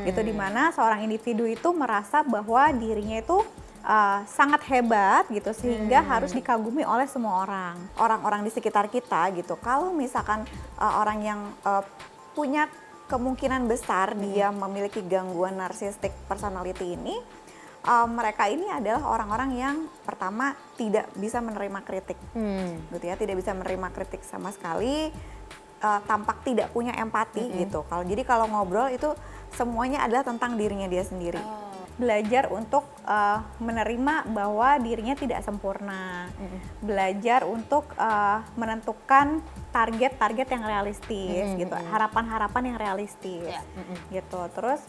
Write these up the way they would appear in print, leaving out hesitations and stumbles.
Gitu, dimana seorang individu itu merasa bahwa dirinya itu sangat hebat gitu, sehingga harus dikagumi oleh semua orang di sekitar kita gitu. Kalau misalkan orang yang punya kemungkinan besar dia memiliki gangguan narcissistic personality ini, mereka ini adalah orang-orang yang pertama tidak bisa menerima kritik, gitu ya, tidak bisa menerima kritik sama sekali, tampak tidak punya empati gitu. Kalau ngobrol itu semuanya adalah tentang dirinya dia sendiri. Belajar untuk menerima bahwa dirinya tidak sempurna, belajar untuk menentukan target-target yang realistis gitu, harapan-harapan yang realistis gitu. Terus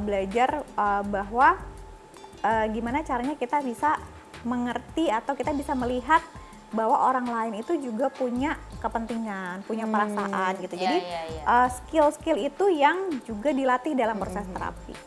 belajar bahwa gimana caranya kita bisa mengerti atau kita bisa melihat bahwa orang lain itu juga punya kepentingan, punya perasaan gitu. Jadi skill-skill itu yang juga dilatih dalam proses terapi.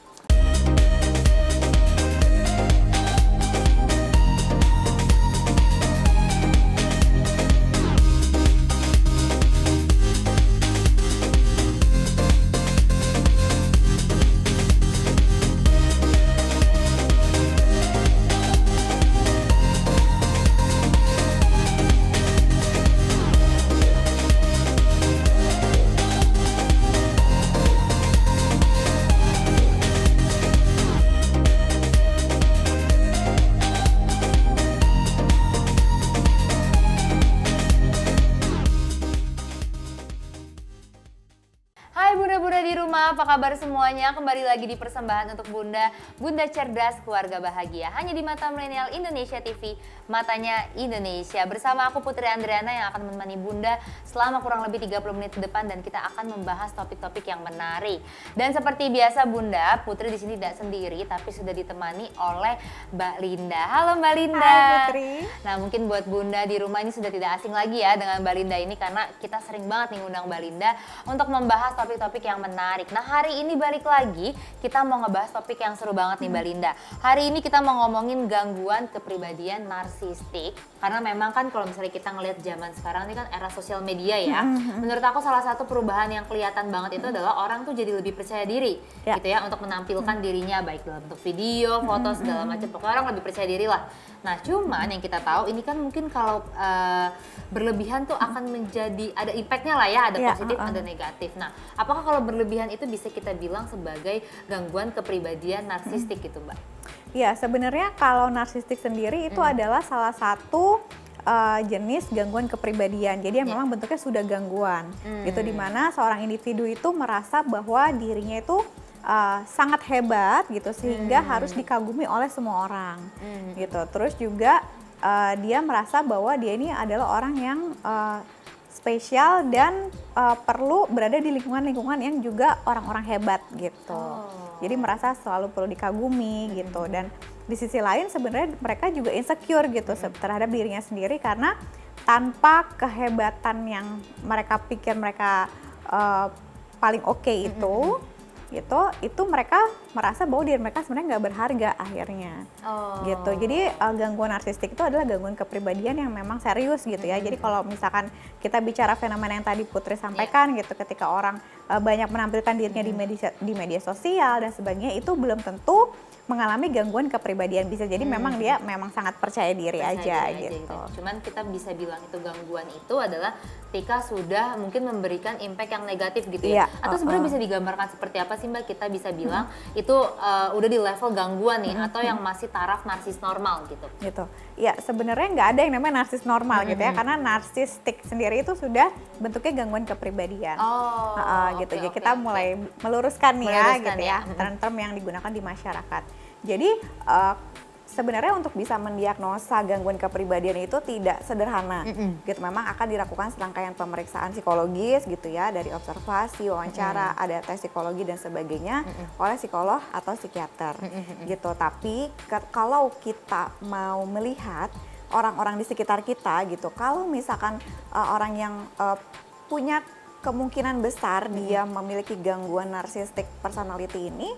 Hai Bunda-Bunda di rumah, apa kabar semuanya? Kembali lagi di persembahan untuk Bunda, Bunda Cerdas Keluarga Bahagia. Hanya di Mata Milenial Indonesia TV, matanya Indonesia. Bersama aku Putri Andriana yang akan menemani Bunda selama kurang lebih 30 menit ke depan, dan kita akan membahas topik-topik yang menarik. Dan seperti biasa Bunda, Putri di sini tidak sendiri, tapi sudah ditemani oleh Mbak Linda. Halo Mbak Linda. Hai Putri. Nah, mungkin buat Bunda di rumah ini sudah tidak asing lagi ya dengan Mbak Linda ini, karena kita sering banget nih ngundang Mbak Linda untuk membahas topik-topik yang menarik. Nah, hari ini balik lagi kita mau ngebahas topik yang seru banget nih Mbak Linda. Hari ini kita mau ngomongin gangguan kepribadian narsistik, karena memang kan kalau misalnya kita ngelihat zaman sekarang ini kan era sosial media ya. Menurut aku salah satu perubahan yang kelihatan banget itu adalah orang tuh jadi lebih percaya diri gitu ya untuk menampilkan dirinya baik dalam bentuk video, foto segala macam. Pokoknya orang lebih percaya diri lah. Nah, cuman yang kita tahu ini kan mungkin kalau berlebihan tuh akan menjadi ada impactnya lah ya, ada positif, ada negatif. Nah, apakah kalau berlebihan itu bisa kita bilang sebagai gangguan kepribadian narsistik gitu, Mbak? Ya, sebenarnya kalau narsistik sendiri itu adalah salah satu jenis gangguan kepribadian. Jadi yang memang bentuknya sudah gangguan, gitu, dimana seorang individu itu merasa bahwa dirinya itu sangat hebat gitu, sehingga harus dikagumi oleh semua orang gitu. Terus juga dia merasa bahwa dia ini adalah orang yang spesial dan perlu berada di lingkungan-lingkungan yang juga orang-orang hebat gitu. Jadi merasa selalu perlu dikagumi gitu. Dan di sisi lain sebenarnya mereka juga insecure gitu terhadap dirinya sendiri, karena tanpa kehebatan yang mereka pikir mereka paling oke itu mereka merasa bahwa diri mereka sebenarnya nggak berharga akhirnya gitu. Jadi gangguan narsistik itu adalah gangguan kepribadian yang memang serius gitu ya. Jadi kalau misalkan kita bicara fenomena yang tadi Putri sampaikan gitu, ketika orang banyak menampilkan dirinya di media sosial dan sebagainya, itu belum tentu mengalami gangguan kepribadian. Bisa jadi memang dia memang sangat percaya diri aja gitu. Cuman kita bisa bilang itu gangguan itu adalah ketika sudah mungkin memberikan impact yang negatif gitu ya. Atau sebenarnya bisa digambarkan seperti apa sih Mbak, kita bisa bilang itu udah di level gangguan nih, atau yang masih taraf narsis normal gitu? Gitu. Ya, sebenarnya nggak ada yang namanya narsis normal gitu ya, karena narsistik sendiri itu sudah bentuknya gangguan kepribadian. Gitu. Jadi kita mulai meluruskan nih ya gitu ya, term-term yang digunakan di masyarakat. Jadi sebenarnya untuk bisa mendiagnosa gangguan kepribadian itu tidak sederhana gitu. Memang akan dilakukan serangkaian pemeriksaan psikologis gitu ya, dari observasi, wawancara, ada tes psikologi dan sebagainya oleh psikolog atau psikiater gitu. Tapi kalau kita mau melihat orang-orang di sekitar kita gitu, kalau misalkan orang yang punya kemungkinan besar dia memiliki gangguan narcissistic personality ini,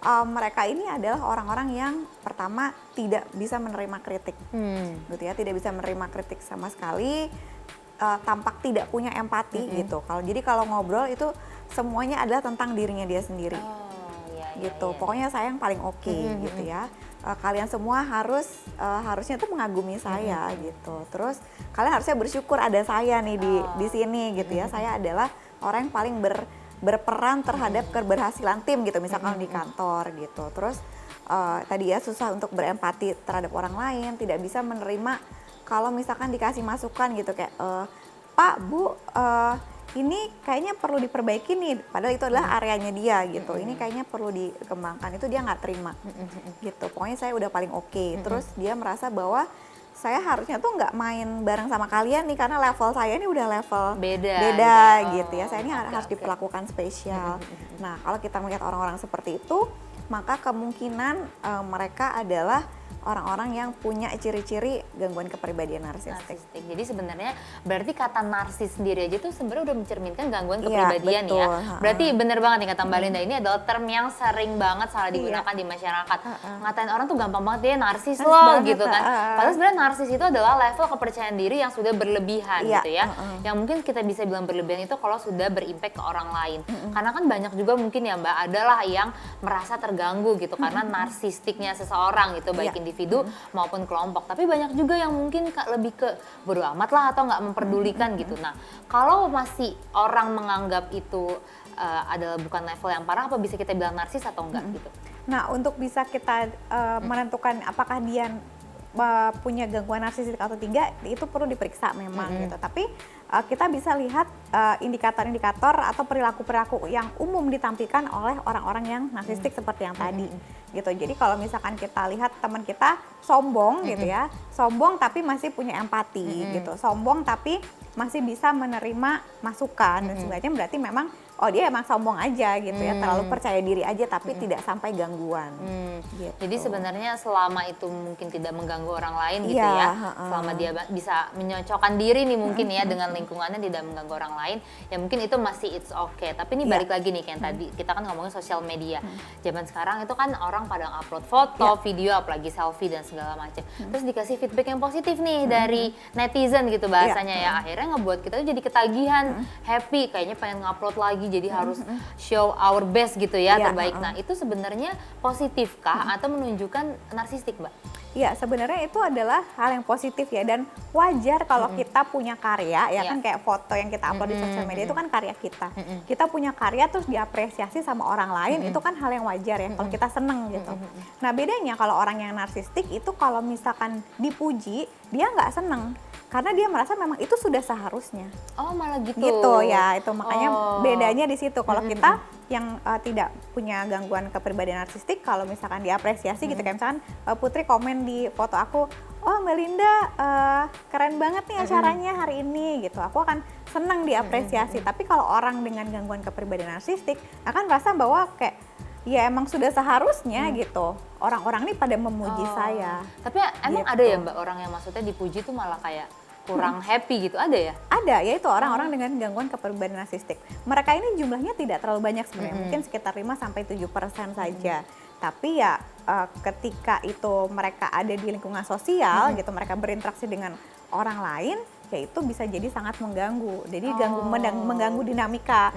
mereka ini adalah orang-orang yang pertama tidak bisa menerima kritik, gitu ya, tidak bisa menerima kritik sama sekali, tampak tidak punya empati gitu. Kalau ngobrol itu semuanya adalah tentang dirinya dia sendiri. gitu. iya. Pokoknya saya yang paling oke gitu ya. Kalian semua harusnya tuh mengagumi saya gitu. Terus kalian harusnya bersyukur ada saya nih di sini gitu ya. Saya adalah orang yang paling berperan terhadap keberhasilan tim gitu, misalkan di kantor gitu. Terus tadi ya susah untuk berempati terhadap orang lain, tidak bisa menerima kalau misalkan dikasih masukan gitu kayak Pak, Bu, ini kayaknya perlu diperbaiki nih, padahal itu adalah areanya dia gitu. Ini kayaknya perlu dikembangkan, itu dia nggak terima gitu. Pokoknya saya udah paling oke. Terus dia merasa bahwa saya harusnya tuh nggak main bareng sama kalian nih karena level saya ini udah level beda gitu ya. Saya ini harus diperlakukan spesial. Nah, kalau kita melihat orang-orang seperti itu, maka kemungkinan mereka adalah orang-orang yang punya ciri-ciri gangguan kepribadian narsistik. Jadi sebenarnya berarti kata narsis sendiri aja tuh sebenarnya udah mencerminkan gangguan Iya, kepribadian betul. ya. Berarti bener banget nih kata Mbak Linda, ini adalah term yang sering banget salah digunakan di masyarakat. Ngatain orang tuh gampang banget dia narsis loh gitu kan. Padahal sebenarnya narsis itu adalah level kepercayaan diri yang sudah berlebihan gitu ya. Yang mungkin kita bisa bilang berlebihan itu kalau sudah berimpact ke orang lain. Karena kan banyak juga mungkin ya Mbak, adalah yang merasa terganggu gitu karena narsistiknya seseorang gitu, baik individu maupun kelompok. Tapi banyak juga yang mungkin lebih ke bodo amat lah atau nggak memperdulikan gitu. Nah, kalau masih orang menganggap itu adalah bukan level yang parah, apa bisa kita bilang narsis atau enggak gitu? Nah, untuk bisa kita menentukan apakah dia punya gangguan narsistik atau tidak, itu perlu diperiksa memang gitu. Tapi kita bisa lihat indikator-indikator atau perilaku-perilaku yang umum ditampilkan oleh orang-orang yang narsistik seperti yang tadi gitu. Jadi kalau misalkan kita lihat teman kita sombong gitu ya, sombong tapi masih punya empati gitu, sombong tapi masih bisa menerima masukan dan sebagainya, berarti memang oh dia emang sombong aja gitu ya, terlalu percaya diri aja tapi tidak sampai gangguan. Gitu. Jadi sebenarnya selama itu mungkin tidak mengganggu orang lain gitu ya, selama dia bisa menyocokkan diri nih mungkin ya dengan lingkungannya, tidak mengganggu orang lain, ya mungkin itu masih it's okay. Tapi ini balik lagi nih kayak tadi kita kan ngomongin sosial media. Zaman sekarang itu kan orang pada upload foto, video, apalagi selfie dan segala macam. Terus dikasih feedback yang positif nih dari netizen gitu bahasanya ya. Akhirnya ngebuat kita tuh jadi ketagihan, happy, kayaknya pengen ngupload lagi, jadi harus show our best gitu ya, terbaik. Nah, itu sebenarnya positifkah atau menunjukkan narsistik, Mbak? Ya, sebenarnya itu adalah hal yang positif ya, dan wajar kalau kita punya karya ya kan, kayak foto yang kita upload di sosial media itu kan karya kita. Kita punya karya terus diapresiasi sama orang lain, itu kan hal yang wajar ya kalau kita seneng gitu. Nah, bedanya kalau orang yang narsistik itu kalau misalkan dipuji, dia nggak seneng. Karena dia merasa memang itu sudah seharusnya. Oh, malah gitu. Gitu ya, itu makanya bedanya di situ. Kalau kita yang tidak punya gangguan kepribadian narsistik, kalau misalkan diapresiasi gitu, kayak misalkan Putri komen di foto aku, oh Mbak Linda keren banget nih acaranya hari ini gitu. Aku akan senang diapresiasi. Tapi kalau orang dengan gangguan kepribadian narsistik akan merasa bahwa kayak ya emang sudah seharusnya gitu. Orang-orang ini pada memuji saya. Tapi emang gitu. ada ya Mbak orang yang maksudnya dipuji tuh malah kayak kurang happy gitu, ada ya? Ada, yaitu orang-orang dengan gangguan kepribadian narsistik. Mereka ini jumlahnya tidak terlalu banyak sebenarnya, mungkin sekitar 5-7% saja. Tapi ya ketika itu mereka ada di lingkungan sosial gitu, mereka berinteraksi dengan orang lain, ya itu bisa jadi sangat mengganggu. Jadi mengganggu dinamika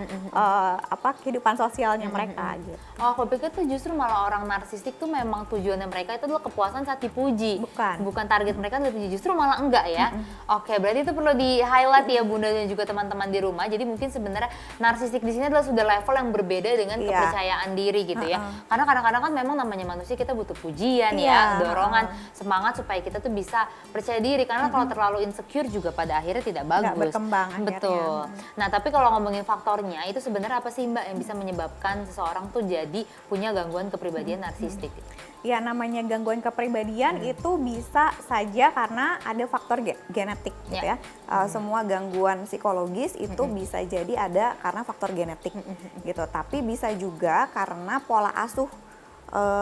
kehidupan sosialnya mereka gitu. Oh, aku pikir tuh justru malah orang narsistik tuh memang tujuannya mereka itu adalah kepuasan saat dipuji. Bukan target mereka adalah dipuji, justru malah enggak ya. Oke, berarti itu perlu di-highlight ya Bunda dan juga teman-teman di rumah. Jadi mungkin sebenarnya narsistik di sini adalah sudah level yang berbeda dengan kepercayaan diri gitu ya. Karena kadang-kadang kan memang namanya manusia, kita butuh pujian ya, dorongan, semangat supaya kita tuh bisa percaya diri. Karena kalau terlalu insecure juga pada akhirnya tidak bagus. Nggak berkembang akhirnya. Betul. Nah, tapi kalau ngomongin faktornya, itu sebenarnya apa sih Mbak yang bisa menyebabkan seseorang tuh jadi punya gangguan kepribadian narsistik? Ya, namanya gangguan kepribadian itu bisa saja karena ada faktor genetik gitu ya. Semua gangguan psikologis itu bisa jadi ada karena faktor genetik gitu. Tapi bisa juga karena pola asuh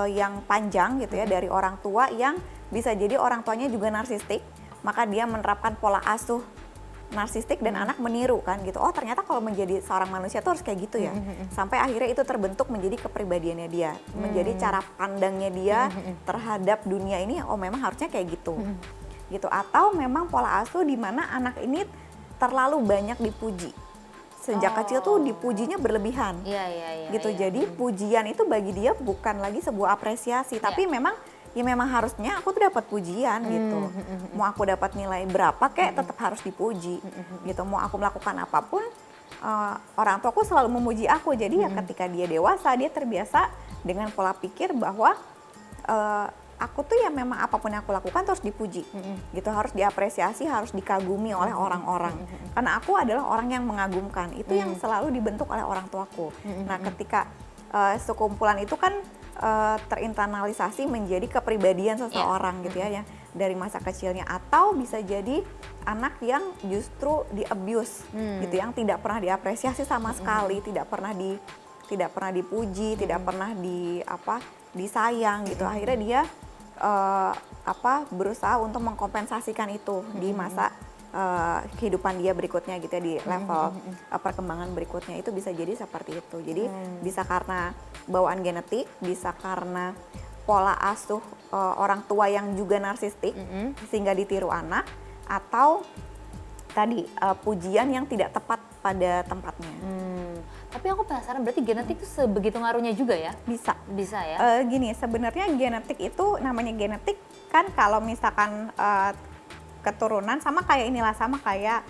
yang panjang gitu ya dari orang tua, yang bisa jadi orang tuanya juga narsistik. Maka dia menerapkan pola asuh narsistik dan anak meniru kan gitu. Oh, ternyata kalau menjadi seorang manusia tuh harus kayak gitu ya. Sampai akhirnya itu terbentuk menjadi kepribadiannya dia, menjadi cara pandangnya dia terhadap dunia ini. Oh, memang harusnya kayak gitu. Gitu. Atau memang pola asuh di mana anak ini terlalu banyak dipuji. sejak kecil tuh dipujinya berlebihan. Iya. Gitu. Jadi pujian itu bagi dia bukan lagi sebuah apresiasi, tapi memang harusnya aku tuh dapat pujian gitu. Mau aku dapat nilai berapa kek tetap harus dipuji gitu. Mau aku melakukan apapun orang tuaku selalu memuji aku. Jadi ya ketika dia dewasa dia terbiasa dengan pola pikir bahwa aku tuh ya memang apapun yang aku lakukan terus dipuji gitu, harus diapresiasi, harus dikagumi oleh orang-orang. Karena aku adalah orang yang mengagumkan. Itu yang selalu dibentuk oleh orang tuaku. Nah, ketika sekumpulan itu kan terinternalisasi menjadi kepribadian seseorang gitu ya, dari masa kecilnya, atau bisa jadi anak yang justru di-abuse gitu, yang tidak pernah diapresiasi sama sekali, tidak pernah dipuji, tidak pernah disayang gitu. Akhirnya dia berusaha untuk mengkompensasikan itu di masa kehidupan dia berikutnya gitu ya, di level perkembangan berikutnya. Itu bisa jadi seperti itu. Jadi bisa karena bawaan genetik, bisa karena pola asuh orang tua yang juga narsistik sehingga ditiru anak, atau tadi pujian yang tidak tepat pada tempatnya. Tapi aku penasaran, berarti genetik itu sebegitu ngaruhnya juga ya? Bisa ya? Gini, sebenarnya genetik itu, namanya genetik kan kalau misalkan keturunan sama kayak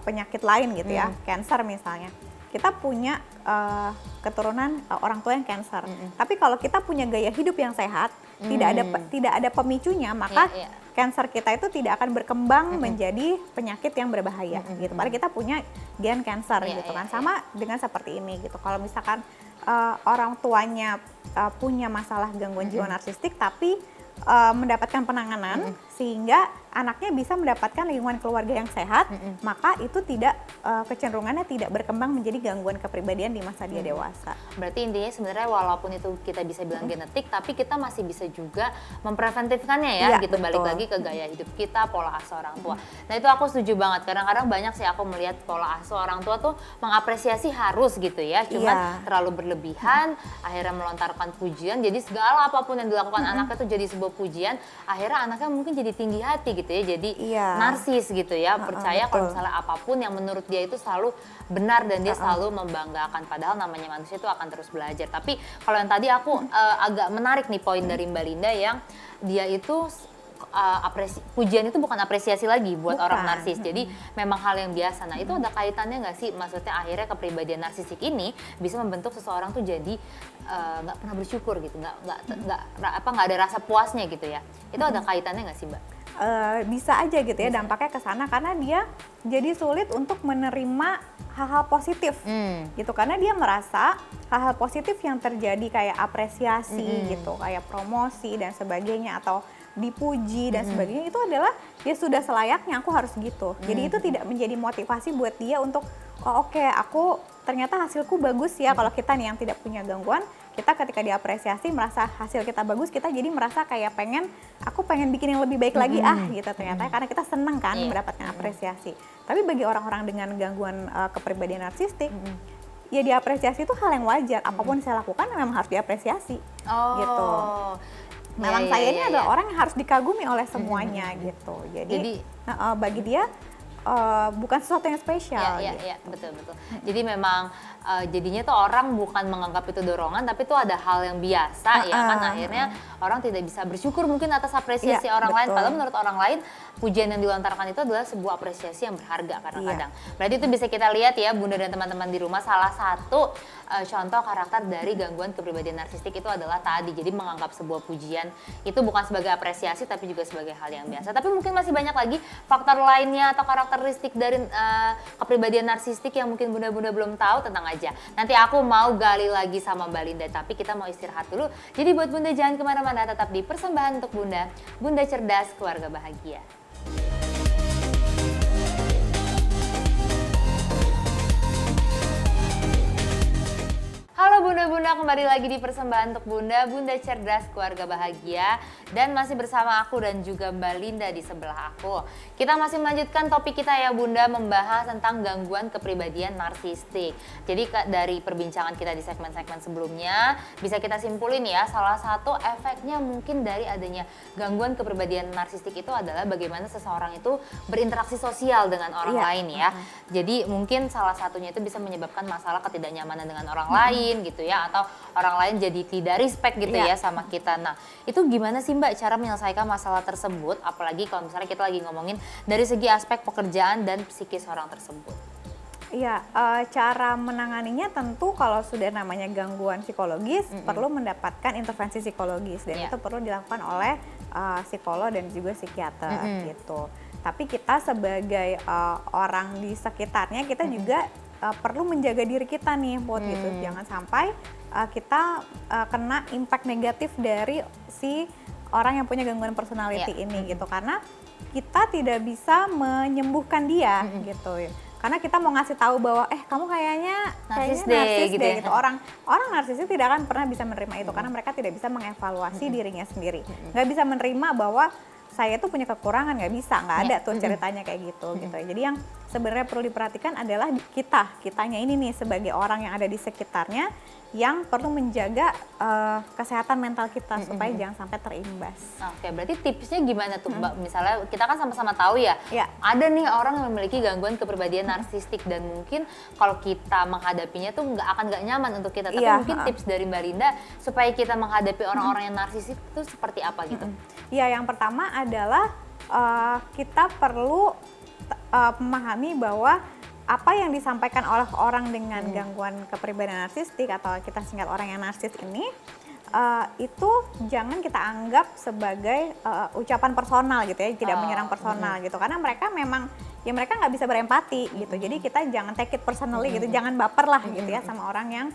penyakit lain gitu ya, cancer misalnya. Kita punya keturunan orang tua yang cancer. Tapi kalau kita punya gaya hidup yang sehat, tidak ada pemicunya, maka cancer kita itu tidak akan berkembang menjadi penyakit yang berbahaya gitu. Padahal kita punya gen cancer gitu kan. Sama dengan seperti ini gitu. Kalau misalkan orang tuanya punya masalah gangguan jiwa narsistik tapi mendapatkan penanganan sehingga anaknya bisa mendapatkan lingkungan keluarga yang sehat, maka itu kecenderungannya tidak berkembang menjadi gangguan kepribadian di masa dia dewasa. Berarti intinya sebenarnya walaupun itu kita bisa bilang genetik, tapi kita masih bisa juga mempreventifkannya ya, gitu. Betul. Balik lagi ke gaya hidup kita, pola asuh orang tua. Nah itu aku setuju banget, kadang-kadang banyak sih aku melihat pola asuh orang tua tuh mengapresiasi harus gitu ya, cuman terlalu berlebihan, akhirnya melontarkan pujian, jadi segala apapun yang dilakukan anaknya tuh jadi sebuah pujian, akhirnya anaknya mungkin jadi tinggi hati gitu ya, jadi narsis gitu ya, percaya kalau misalnya apapun yang menurut dia itu selalu benar dan dia selalu membanggakan, padahal namanya manusia itu akan terus belajar. Tapi kalau yang tadi aku agak menarik nih poin dari Mbak Linda yang dia itu pujian itu bukan apresiasi lagi buat orang narsis, jadi memang hal yang biasa. Nah itu ada kaitannya nggak sih, maksudnya akhirnya kepribadian narsistik ini bisa membentuk seseorang tuh jadi nggak pernah bersyukur gitu, nggak ada rasa puasnya gitu ya, itu ada kaitannya nggak sih Mbak? Bisa aja gitu ya, dampaknya ke sana karena dia jadi sulit untuk menerima hal-hal positif gitu, karena dia merasa hal-hal positif yang terjadi kayak apresiasi gitu, kayak promosi dan sebagainya, atau dipuji dan sebagainya, itu adalah ya sudah selayaknya aku harus gitu. Jadi itu tidak menjadi motivasi buat dia untuk oke, aku ternyata hasilku bagus ya. Kalau kita nih yang tidak punya gangguan, kita ketika diapresiasi merasa hasil kita bagus, kita jadi merasa kayak aku pengen bikin yang lebih baik lagi gitu ternyata, karena kita seneng kan mendapatkan apresiasi. Tapi bagi orang-orang dengan gangguan kepribadian narsistik, ya diapresiasi itu hal yang wajar. Apapun saya lakukan memang harus diapresiasi gitu. Memang saya ini adalah orang yang harus dikagumi oleh semuanya gitu. Jadi bagi dia bukan sesuatu yang spesial. Iya, betul. Jadi memang jadinya tuh orang bukan menganggap itu dorongan, tapi itu ada hal yang biasa ya kan, akhirnya orang tidak bisa bersyukur mungkin atas apresiasi orang lain, padahal menurut orang lain pujian yang dilontarkan itu adalah sebuah apresiasi yang berharga kadang-kadang. Berarti itu bisa kita lihat ya Bunda dan teman-teman di rumah, salah satu contoh karakter dari gangguan kepribadian narsistik itu adalah tadi, jadi menganggap sebuah pujian itu bukan sebagai apresiasi tapi juga sebagai hal yang biasa. Tapi mungkin masih banyak lagi faktor lainnya atau karakteristik dari kepribadian narsistik yang mungkin Bunda-bunda belum tahu, tenang aja. Nanti aku mau gali lagi sama Mbak Linda, tapi kita mau istirahat dulu. Jadi buat Bunda jangan kemana-mana, tetap di Persembahan untuk Bunda. Bunda cerdas, keluarga bahagia. Halo Bunda-Bunda, kembali lagi di persembahan untuk Bunda, Bunda Cerdas Keluarga Bahagia. Dan masih bersama aku dan juga Mbak Linda di sebelah aku. Kita masih melanjutkan topik kita ya Bunda, membahas tentang gangguan kepribadian narsistik. Jadi dari perbincangan kita di segmen-segmen sebelumnya, bisa kita simpulin ya, salah satu efeknya mungkin dari adanya gangguan kepribadian narsistik itu adalah bagaimana seseorang itu berinteraksi sosial dengan orang lain ya. Jadi mungkin salah satunya itu bisa menyebabkan masalah ketidaknyamanan dengan orang lain gitu ya, atau orang lain jadi tidak respect gitu ya sama kita. Nah, itu gimana sih Mbak cara menyelesaikan masalah tersebut, apalagi kalau misalnya kita lagi ngomongin dari segi aspek pekerjaan dan psikis orang tersebut? Iya, cara menanganinya tentu kalau sudah namanya gangguan psikologis perlu mendapatkan intervensi psikologis dan itu perlu dilakukan oleh psikolog dan juga psikiater gitu. Tapi kita sebagai orang di sekitarnya kita juga perlu menjaga diri kita nih, buat gitu. Jangan sampai kita kena impact negatif dari si orang yang punya gangguan personality ini gitu, karena kita tidak bisa menyembuhkan dia gitu. Karena kita mau ngasih tahu bahwa kamu kayaknya narsis deh gitu. Orang narsis itu tidak akan pernah bisa menerima itu karena mereka tidak bisa mengevaluasi dirinya sendiri. Nggak bisa menerima bahwa saya tuh punya kekurangan, nggak ada tuh ceritanya kayak gitu gitu. Jadi yang sebenarnya perlu diperhatikan adalah kitanya ini nih sebagai orang yang ada di sekitarnya yang perlu menjaga kesehatan mental kita supaya jangan sampai terimbas. Oke, berarti tipsnya gimana tuh Mbak? Misalnya kita kan sama-sama tahu ya, ada nih orang yang memiliki gangguan kepribadian narsistik dan mungkin kalau kita menghadapinya tuh nggak nyaman untuk kita. Tapi mungkin tips dari Mbak Linda supaya kita menghadapi orang-orang yang narsistik itu seperti apa gitu? Iya, yang pertama adalah kita perlu memahami bahwa apa yang disampaikan oleh orang dengan gangguan kepribadian narsistik atau kita singkat orang yang narsis ini itu jangan kita anggap sebagai ucapan personal gitu ya, tidak menyerang personal gitu, karena mereka memang ya mereka nggak bisa berempati gitu. Jadi kita jangan take it personally gitu, jangan baper lah gitu ya sama orang yang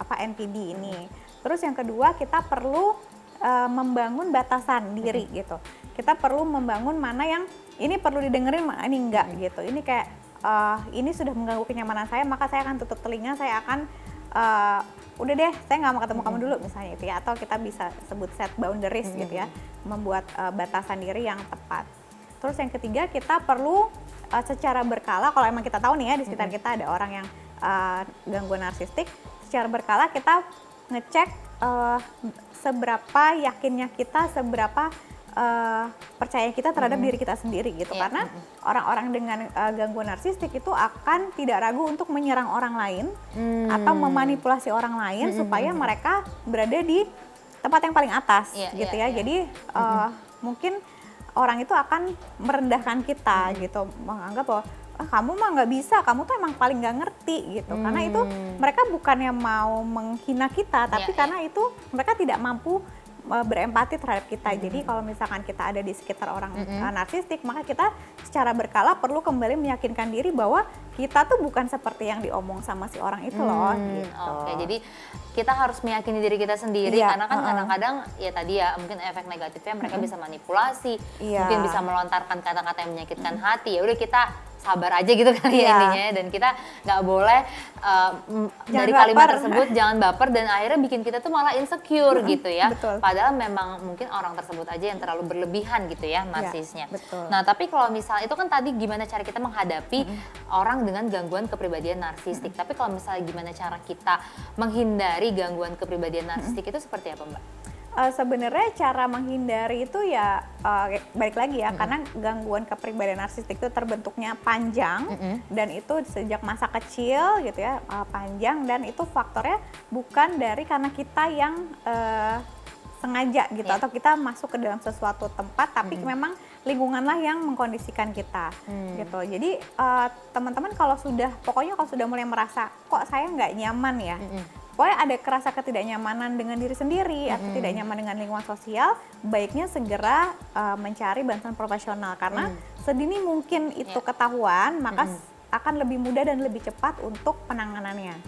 NPD ini. Terus yang kedua, kita perlu membangun batasan diri gitu. Kita perlu membangun mana yang ini perlu didengerin, mana ini enggak gitu. Ini kayak ini sudah mengganggu kenyamanan saya, maka saya akan tutup telinga, saya akan udah deh, saya nggak mau ketemu kamu dulu misalnya itu ya. Atau kita bisa sebut set boundaries gitu ya, membuat batasan diri yang tepat. Terus yang ketiga, kita perlu secara berkala, kalau emang kita tahu nih ya di sekitar kita ada orang yang gangguan narsistik, secara berkala kita ngecek seberapa yakinnya kita, seberapa percaya kita terhadap diri kita sendiri gitu. Karena orang-orang dengan gangguan narsistik itu akan tidak ragu untuk menyerang orang lain atau memanipulasi orang lain supaya mereka berada di tempat yang paling atas gitu ya. Jadi mungkin orang itu akan merendahkan kita gitu, menganggap bahwa kamu mah nggak bisa, kamu tuh emang paling nggak ngerti gitu. Karena itu mereka bukannya mau menghina kita, tapi karena itu mereka tidak mampu berempati terhadap kita. Jadi kalau misalkan kita ada di sekitar orang narsistik, maka kita secara berkala perlu kembali meyakinkan diri bahwa kita tuh bukan seperti yang diomong sama si orang itu loh gitu. Oke, jadi kita harus meyakini diri kita sendiri karena kan kadang-kadang ya tadi ya mungkin efek negatifnya mereka bisa manipulasi, mungkin bisa melontarkan kata-kata yang menyakitkan hati. Ya udah kita sabar aja gitu kali ya intinya, dan kita nggak boleh dari kalimat tersebut jangan baper dan akhirnya bikin kita tuh malah insecure gitu ya. Padahal memang mungkin orang tersebut aja yang terlalu berlebihan gitu ya narsisnya. Nah tapi kalau misalnya itu kan tadi gimana cara kita menghadapi orang dengan gangguan kepribadian narsistik. Tapi kalau misalnya gimana cara kita menghindari gangguan kepribadian narsistik itu seperti apa Mbak? Sebenarnya cara menghindari itu ya balik lagi ya, karena gangguan kepribadian narsistik itu terbentuknya panjang dan itu sejak masa kecil gitu ya, panjang, dan itu faktornya bukan dari karena kita yang sengaja gitu atau kita masuk ke dalam sesuatu tempat, tapi memang lingkunganlah yang mengkondisikan kita gitu. Jadi teman-teman kalau sudah mulai merasa kok saya nggak nyaman ya, pokoknya ada kerasa ketidaknyamanan dengan diri sendiri atau tidak nyaman dengan lingkungan sosial, baiknya segera mencari bantuan profesional karena sedini mungkin itu ketahuan, maka akan lebih mudah dan lebih cepat untuk penanganannya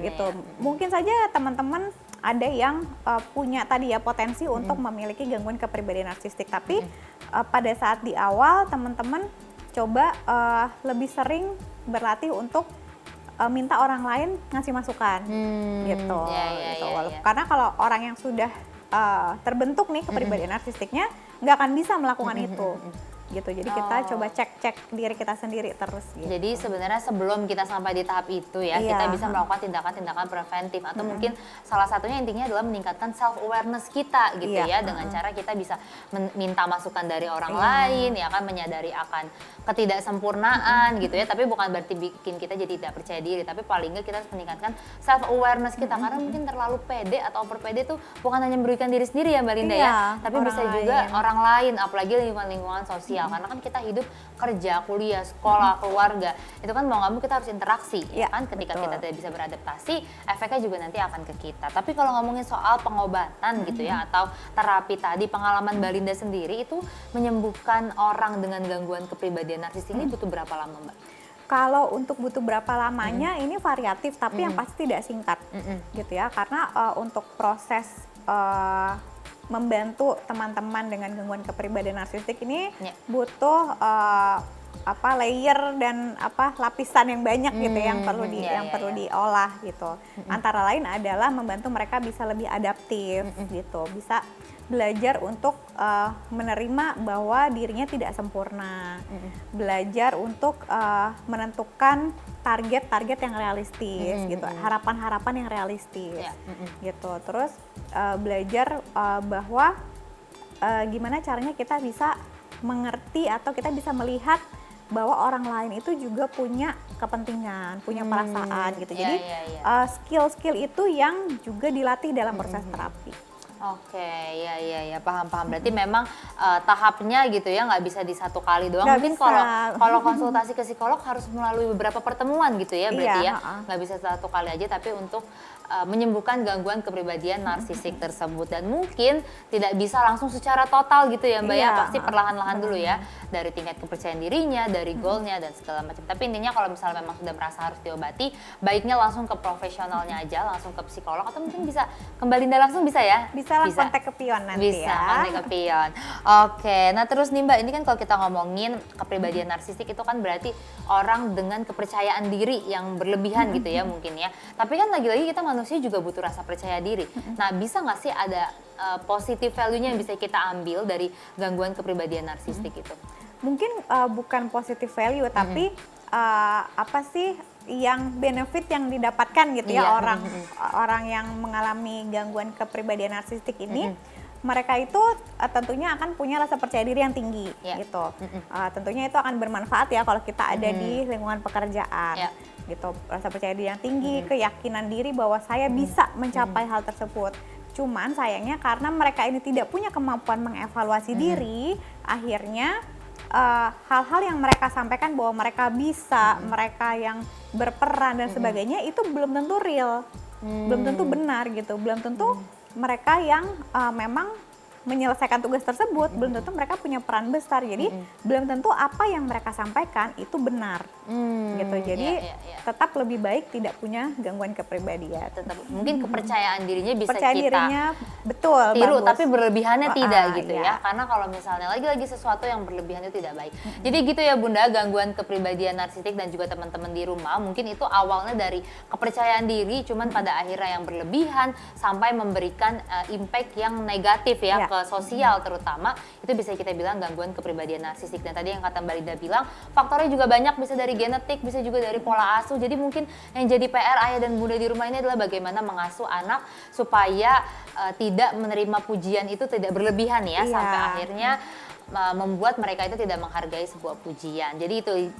gitu. Mungkin saja teman-teman ada yang punya tadi ya potensi untuk memiliki gangguan kepribadian narsistik, tapi pada saat di awal teman-teman coba lebih sering berlatih untuk minta orang lain ngasih masukan gitu. Gitu. Karena kalau orang yang sudah terbentuk nih kepribadian narsistiknya nggak akan bisa melakukan itu. Gitu. Jadi kita coba cek diri kita sendiri terus gitu. Jadi sebenarnya sebelum kita sampai di tahap itu ya, kita bisa melakukan tindakan-tindakan preventif atau mungkin salah satunya intinya adalah meningkatkan self awareness kita gitu ya, dengan cara kita bisa minta masukan dari orang lain ya kan, menyadari akan ketidaksempurnaan gitu ya, tapi bukan berarti bikin kita jadi tidak percaya diri, tapi paling nggak kita harus meningkatkan self awareness kita karena mungkin terlalu pede atau overpede itu bukan hanya merugikan diri sendiri ya Mbak Linda ya, tapi bisa juga orang lain, apalagi lingkungan sosial. Karena kan kita hidup, kerja, kuliah, sekolah, keluarga, itu kan mau nggak mau kita harus interaksi ya kan, ketika kita tidak bisa beradaptasi, efeknya juga nanti akan ke kita. Tapi kalau ngomongin soal pengobatan gitu ya, atau terapi tadi, pengalaman Mbak Linda sendiri itu menyembuhkan orang dengan gangguan kepribadian narsistik ini butuh berapa lama Mbak? Kalau untuk butuh berapa lamanya ini variatif, tapi yang pasti tidak singkat gitu ya, karena untuk proses membantu teman-teman dengan gangguan kepribadian narsistik ini butuh layer dan lapisan yang banyak gitu yang perlu diolah gitu. Antara lain adalah membantu mereka bisa lebih adaptif gitu, bisa belajar untuk menerima bahwa dirinya tidak sempurna, belajar untuk menentukan target-target yang realistis gitu, harapan-harapan yang realistis gitu. Terus belajar bahwa gimana caranya kita bisa mengerti atau kita bisa melihat bahwa orang lain itu juga punya kepentingan, punya perasaan gitu. Jadi skill-skill itu yang juga dilatih dalam proses terapi. Oke, ya paham. Berarti memang tahapnya gitu ya, nggak bisa di satu kali doang. Mungkin kalau konsultasi ke psikolog harus melalui beberapa pertemuan gitu ya, berarti ya nggak bisa satu kali aja, tapi untuk menyembuhkan gangguan kepribadian narsistik tersebut. Dan mungkin tidak bisa langsung secara total gitu ya Mbak ya, pasti perlahan-lahan dulu ya, dari tingkat kepercayaan dirinya, dari goalnya dan segala macam. Tapi intinya kalau misalnya memang sudah merasa harus diobati, baiknya langsung ke profesionalnya aja, langsung ke psikolog, atau mungkin bisa kembali langsung bisa ya? Bisa kontak ke Pion nanti bisa, ya. Bisa kontak ke Pion. Oke, nah terus nih Mbak, ini kan kalau kita ngomongin kepribadian narsistik itu kan berarti orang dengan kepercayaan diri yang berlebihan gitu ya mungkin ya. Tapi kan lagi-lagi kita manusia juga butuh rasa percaya diri. Nah bisa nggak sih ada positive value-nya yang bisa kita ambil dari gangguan kepribadian narsistik itu? Mungkin bukan positive value, tapi apa sih yang benefit yang didapatkan gitu ya orang yang mengalami gangguan kepribadian narsistik ini, mereka itu tentunya akan punya rasa percaya diri yang tinggi gitu. Tentunya itu akan bermanfaat ya kalau kita ada di lingkungan pekerjaan gitu. Rasa percaya diri yang tinggi, keyakinan diri bahwa saya bisa mencapai hal tersebut. Cuman sayangnya karena mereka ini tidak punya kemampuan mengevaluasi diri, akhirnya hal-hal yang mereka sampaikan bahwa mereka bisa, mereka yang berperan dan sebagainya itu belum tentu real, belum tentu benar gitu, belum tentu mereka yang memang menyelesaikan tugas tersebut, belum tentu mereka punya peran besar, jadi belum tentu apa yang mereka sampaikan itu benar gitu. Jadi tetap lebih baik tidak punya gangguan kepribadian. Tetap mungkin kepercayaan dirinya bisa percaya kita dirinya betul tiru, bagus. tapi berlebihannya tidak gitu ya. Karena kalau misalnya lagi-lagi sesuatu yang berlebihan itu tidak baik. Jadi gitu ya Bunda, gangguan kepribadian narsistik dan juga teman-teman di rumah mungkin itu awalnya dari kepercayaan diri, cuman pada akhirnya yang berlebihan sampai memberikan impact yang negatif ya ke sosial terutama, itu bisa kita bilang gangguan kepribadian narsistik. Dan tadi yang kata Mbak Linda bilang, faktornya juga banyak, bisa dari genetik, bisa juga dari pola asuh. Jadi mungkin yang jadi PR ayah dan bunda di rumah ini adalah bagaimana mengasuh anak supaya tidak menerima pujian itu tidak berlebihan ya, sampai akhirnya membuat mereka itu tidak menghargai sebuah pujian. Jadi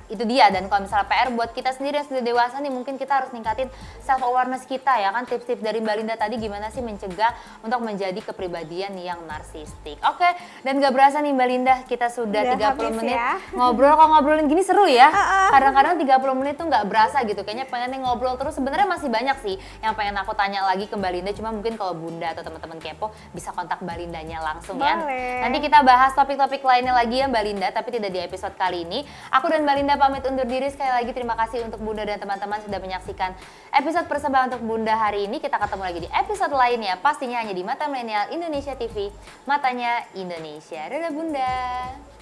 itu dia. Dan kalau misalnya PR buat kita sendiri yang sudah dewasa nih, mungkin kita harus ningkatin self awareness kita ya kan. Tips-tips dari Mbak Linda tadi gimana sih mencegah untuk menjadi kepribadian yang narsistik. Oke, dan gak berasa nih Mbak Linda, kita sudah 30 menit ya ngobrol. Kalau ngobrolin gini seru ya. Kadang-kadang 30 menit tuh gak berasa gitu. Kayaknya pengen nih ngobrol terus. Sebenarnya masih banyak sih yang pengen aku tanya lagi ke Mbak Linda. Cuma mungkin kalau Bunda atau teman-teman kepo bisa kontak Mbak Lindanya langsung ya. Nanti kita bahas topik-topik lainnya lagi ya Mbak Linda, tapi tidak di episode kali ini. Aku dan Mbak Linda pamit undur diri. Sekali lagi terima kasih untuk Bunda dan teman-teman sudah menyaksikan episode persembahan untuk Bunda hari ini. Kita ketemu lagi di episode lainnya, pastinya hanya di Mata Milenial Indonesia TV, matanya Indonesia. Dadah Bunda.